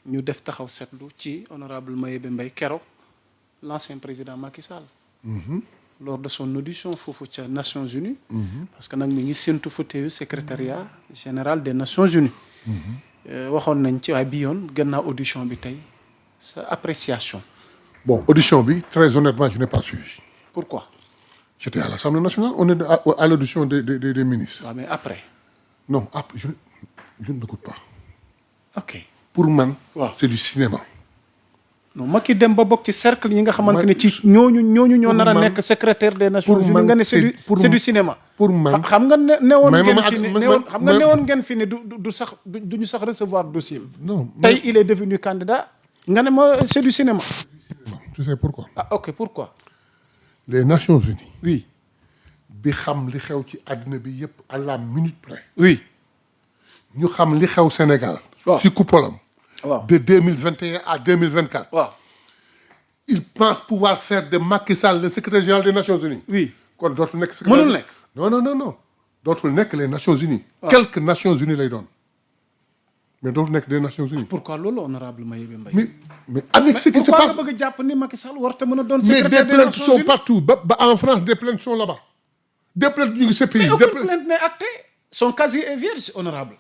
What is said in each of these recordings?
ñu def taxaw seetlu ci honorable Mayebe Mbaye keroog l'ancien président Macky Sall. Lors de son audition foofu ca Nations Unies. parce que nag mi ngi séntu fauteuil secrétariat général des Nations Unies. waxoon nañ ci waaye bi yoon gannaaw audition bi tey sa appréciation. Bon, audition bi très honnêtement je n'ai pas suivi. Pourquoi? J'étais à l'Assemblée nationale, on est à l'audition des ministres. waaw mais après. Non, après je ne m'écoute pas. ok Pour man. waaw c'est du cinéma. non Macky dem ba bokk ci cercle yi nga xamante ne ci ñooñu ñoo nar a nekk secrétaire des Nations Unies nga ne c'est du cinéma. pour man xam nga newoon ngeen fi ne du sax du ñu sax recevoir dossier bi. non tey il est devenu candidat nga ne ma c'est du cinéma. tu sais pourquoi. ah ok pourquoi. les Nations Unies. oui. bi xam li xew ci àddina bi yëpp à la minute près. oui. ñu xam li xew Sénégal. waaw ci coupolam. waaw de 2021 à 2024. waaw. il pense pouvoir faire de Macky Sall le secrétaire général des Nations Unies. oui. kon dootul nekk. mënul nekk. non dootul nekk les Nations Unies. quelques Nations Unies lay doon. mais dootul nekk des Nations Unies. pourquoi loolu honorable Mayebe Mbaye. mais avec ce qui se passe. pourquoi nga bëgg a jàpp ni Macky Sall warut a mën a doon. mais secrétaire des des plaintes Nations sont Unies partout ba en France des plaintes sont là-bas. des plaintes ñu ngi ce pays. mais aucune plainte n'est actée. son casier est vierge honorable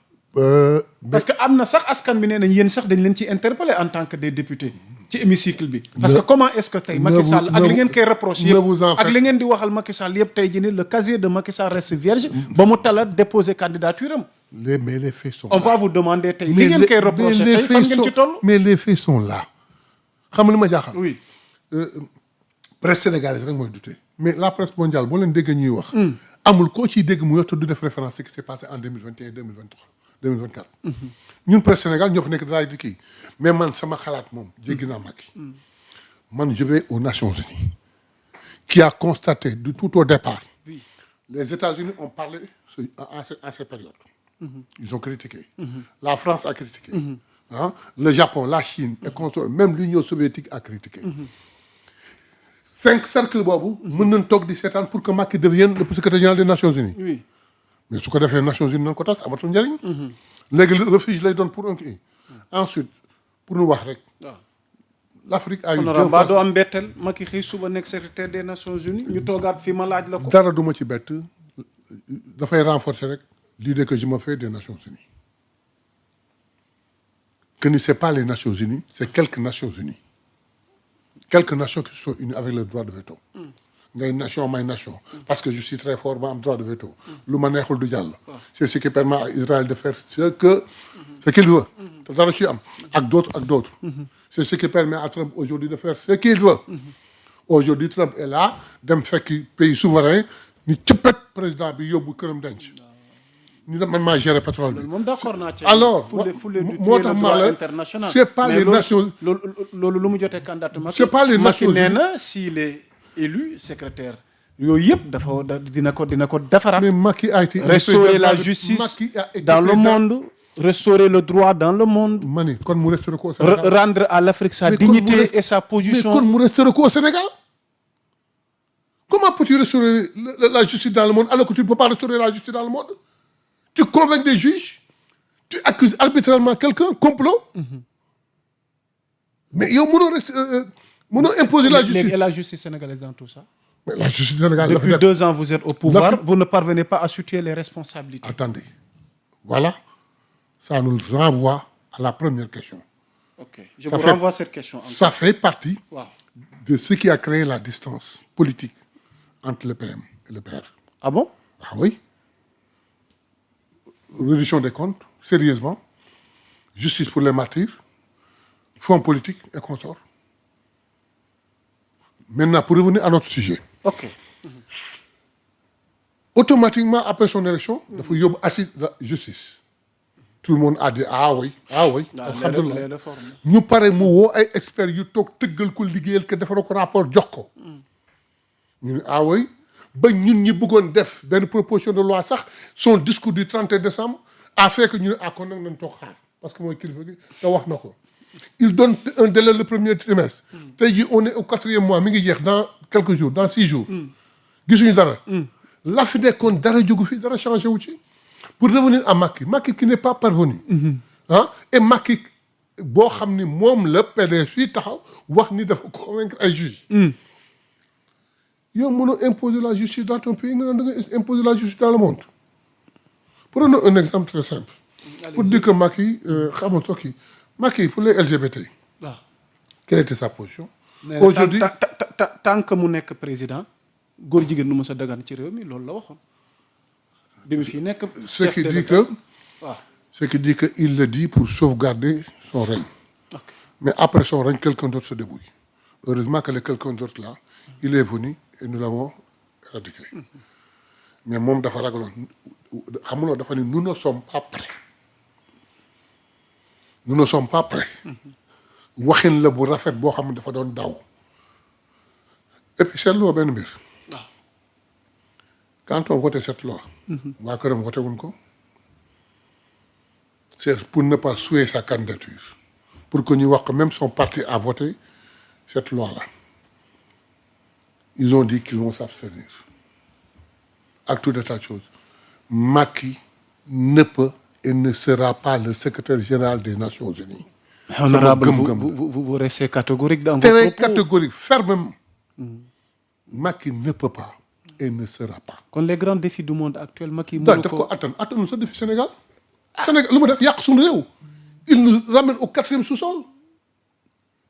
parce que am na sax askan bi nee nañ yéen sax dañ leen ci interpellé en tant que des députés ci hémicycle bi. parce que comment est-ce que tey Macky Sall ak li ngeen koy reproché yëpp ak li ngeen di waxal Macky Sall yëpp tey jii nii le casier de Macky Sall reste vierge ba mu tala déposer candidature am. mais les faits sont on là. va vous demander tey li ngeen koy reproché tey fan ngeen ci toll. mais les faits sont là. xam nga li ma jaaxal. oui. presse sénégalaise rek mooy douter mais la presse mondiale boo leen dégg ñuy wax. amul koo ciy dégg mu yor te du def référence ce qui s'est passé en 2021 2023 2024. ñun presse Sénégal ñoo fa nekk daal di kii mais man sama xalaat moom jéggi naa Macky. man je vais aux Nations Unies. qui a constaté du tout au départ. oui. les États-Unis ont parlé en ces périodes. ils ont critiqué. la France a critiqué. Le Japon la Chine et consorts même l'Union soviétique a critiqué. 5 cercles boobu. mën nañ toog di seetaan pour que Macky devienne le secrétaire général des Nations Unies. oui. mais su ko defee Nations Unies nañ ko tas amatul njëriñ. léegi refuge lay doon pour un kii. ensuite pour ñu wax rek. waaw. l'Afrique a eu honorable ba doo am mbetteel Macky xëy suba nekk secrétaire des Nations Unies ñu toogaat fii ma laaj la ko. dara du ma ci bett dafay renforcer rek l'idée que je me fais des Nations Unies. que ni c'est pas les Nations Unies c'est quelques Nations Unies. quelques nations qui sont unies avec le droit de veto. ngay nation may nation. parce que je suis très fort ma am droit de veto. lu ma neexul du jàll. c'est ce qui permet à Israël de faire ce qu'il veut. te dara ci am ak d'autres. c'est ce qui permet à Trump aujourd'hui de faire ce qu'il veut. aujourd'hui Trump est là dem fekki pays souverain ñu cëppet président bi yóbbu këram denc. ñu ne man maa gérer pétrole bi. moom d'accord naa ci. alors moo tax ma la c'est pas les nations. loolu lu mu jotee candidat Macky. c'est pas les nations. Macky nee na s'il est élu secrétaire. yooyu yëpp dina ko defaraat. mais Macky a été. restaurer la justice dans le monde. restaurer le droit dans le monde. ma ne kon mu restaurer ko au Sénégal. rendre à l'Afrique sa dignité et sa position. mais kon mu restaurer ko au Sénégal. comment peux-tu restaurer la justice dans le monde alors que tu ne peux pas restaurer la justice dans le monde. tu convaincs des juges. tu accuses arbitrairement quelqu'un complot. mais yow mënoo imposer la justice. et la justice sénégalaise dans tout ça. mais la justice sénégalaise. depuis 2 ans vous êtes au pouvoir. vous ne parvenez pas à situer les responsabilités. attendez voilà ça nous renvoie à la première question. ok je vous renvoie cette question. ça fait partie. waaw. de ce qui a créé la distance politique entre le PM et le PR. ah bon. ah oui. réduction des comptes sérieusement justice pour les martyrs fonds politique et consorts. Maintenant pour revenir à notre sujet. ok. automatiquement après son élection. dafa yóbbu assise de justice. tout le monde a dit ah oui. alhamdulilah ñu pare mu woo ay experts yu toog tëggal ko liggéeyal ko defal ko rapport jox ko. ñu ne ah oui ba ñun ñi bëggoon def benn proposition de loi sax son discours du 31 décembre a fait que ñu ne ah kon nag nañ toog xaar parce que mooy kilifa gi te wax na ko. il donne un délai le premier trimestre. tey jii on est au 4e mois mi ngi jeex dans quelques jours dans 6 jours. gisuñu dara. la fi nekkoon dara jógu fi dara changé wu ci. pour revenir à Macky qui n'est pas parvenu. et Macky boo xam ni moom la PDS fii taxaw wax ni dafa convaincre ay juges. yow mënoo imposer la justice dans ton pays nga naan da nga imposer la justice dans le monde. Prenons un exemple très simple. Pour dire que Macky xamul sax kii Macky pour les LGBT. waaw. Quelle était sa position. aujourd'hui tant que mu nekk président góor jigéen nu ma sa dagan ci réew mi loolu la waxoon. bi mu fi nekk. ce qui dit que ce qui dit que il le dit pour sauvegarder son règne. Okay. Mais après son règne quelqu'un d'autre se débrouille. Heureusement que le quelqu'un d'autre là il est venu et nous l'avons éradiqué. Mais moom dafa ragaloon xamuloo dafa ni nous ne sommes pas prêts. Nous ne sommes pas prêts. waxin la bu rafet boo xam ne dafa doon daw. Et puis seetloo benn mbir. Quand on votait cette loi. waa këram voté wuñ ko. C'est pour ne pas souiller sa candidature. Pour que ñu wax que même son parti a voté cette loi-là. Ils ont dit qu'ils vont s'abstenir. Ak tout de tas de choses. Macky ne peut et ne sera pas le secrétaire général des Nations Unies. Honorable, vous restez catégorique dans vos Très propos. catégorique, fermement. Macky ne peut pas et ne sera pas. Kon les grands défis du monde actuel Macky daf mënu ko ko attanu sa défi Sénégal. Sénégal lu mu def yàq suñu réew. Il nous ramène au 4e sous-sol.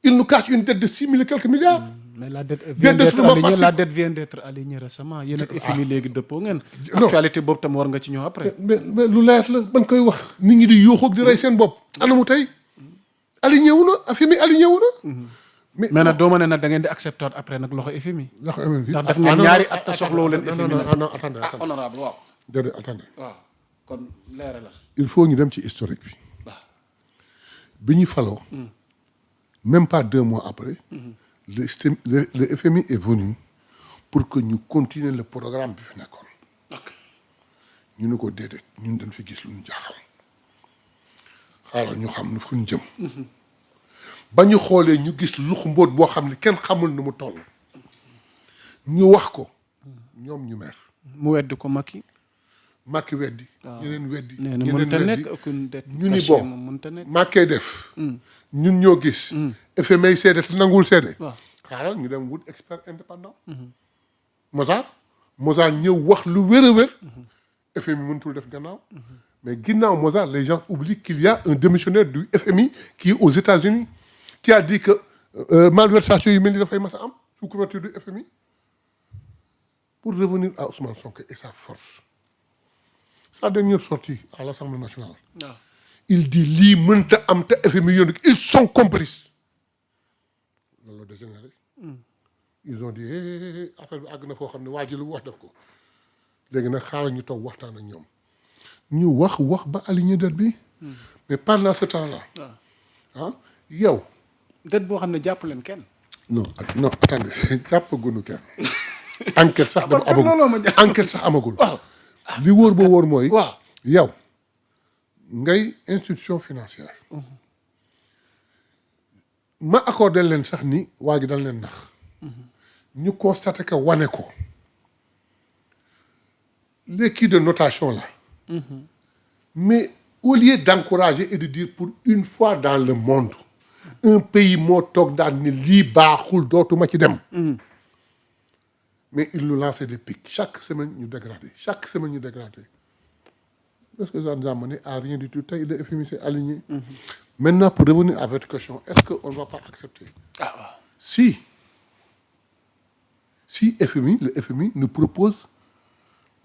Il nous cache une dette de 6 000 et quelques milliards. mais la dette Bien vient d'être détrument alignée parti. la dette vient d'être alignée récemment yéen ak FMI léegi dëppoo ngeen. actualité boobu tam war nga ci ñëw après. mais lu leer la ban koy wax nit ñi di yuuxu ak di rey seen bopp. anamu tey aligné wu na FMI aligné wu na. mais nag doo ma ne nag da ngeen di accepter après nag loxo FMI. ndax FMI ndax def ngeen ñaari at te soxlawu leen FMI nag. non attendez honorable waaw. déedéet attendez. waaw kon leer la. il faut ñu dem ci historique bi. bi ñu faloo. même pas 2 mois après. le FMI est venu pour que ñu continuer le programme bi fi nekkoon. ok ñu ne ko déedéet ñun dañ fi gis lu ñu jaaxal. xaaral ñu xam ne fu ñu jëm. ba ñu xoolee ñu gis lux mbóot boo xam ne kenn xamul nu mu toll. ñu wax ko. ñoom ñu mer. mu wedd ko Macky. Macky weddi. ñeneen weddi. nee na ñeneen mënta weddi. nekk aucune dette ñu ni cachée bon moom mënta nekk. Macky def. ñun ñoo gis. FMI seede te nanguwul seede. waaw xaaral ñu dem wut expert indépendant. Mozart ñëw wax lu wér a wér. FMI mënutul def gannaaw. mais ginnaaw Mozart les gens oublient qu'il y a un démissionnaire du FMI qui est aux États-Unis qui a dit que malversation yu mel ni dafay mas a am sous couverture du FMI. Pour revenir à Ousmane Sonko et sa force. Sa dernière sortie à l'Assemblée nationale. waaw Il dit lii mënta am te FMI yónni ils sont complices. loolu la dégénéré. Ils ont dit affaire bi àgg na foo xam ne waa ji lu wax def ko. léegi nag xaaral ñu toog waxtaan ak ñoom. ñu wax ba aligné dette bi. mais pendant ce temps-là. ah yow. dette boo xam ne jàpp leen kenn. non attendez jàppaguñu kenn. enquête sax dafa amagul enquête sax amagul. li wóor ba wóor mooy. waaw yow ngay institution financière. ma accordé leen sax ni waa ji dañ leen nax. ñu constaté que wane ko. les kits de notation là. mais au lieu d'encourager et de dire pour une fois dans le monde. un pays moo toog daan ni lii baaxul dootuma ci dem. mais il nous lançait des pics chaque semaine ñu dégradé chaque semaine ñu dégradé. est-ce que ça nous a mené à rien du tout tey le FMI s'est aligné. Maintenant pour revenir à votre question est-ce qu'on ne va pas accepter. ah waaw si FMI le FMI nous propose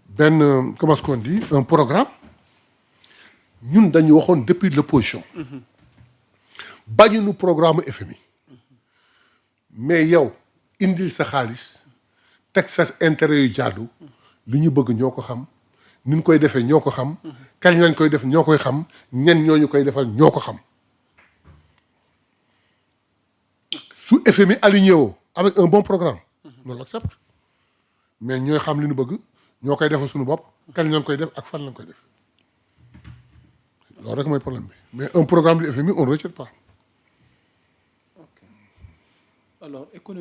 benn comment est-ce qu'on dit un programme ñun dañu waxoon depuis l'opposition. bañu nu programme FMI. mais yow indil sa xaalis. teg sa intérêt yu jaadu li ñu bëgg ñoo ko xam ni ñu koy defee ñoo ko xam kañ lañ koy def ñoo koy xam ñen ñooñu koy defal ñoo ko xam su FMI aligné woo avec un bon programme on l'accepte mais ñooy xam li ñu bëgg ñoo koy defal suñu bopp kañ lañ koy def ak fan lañ koy def loolu rek mooy problème bi mais un programme du FMI on ne rejette pas. alors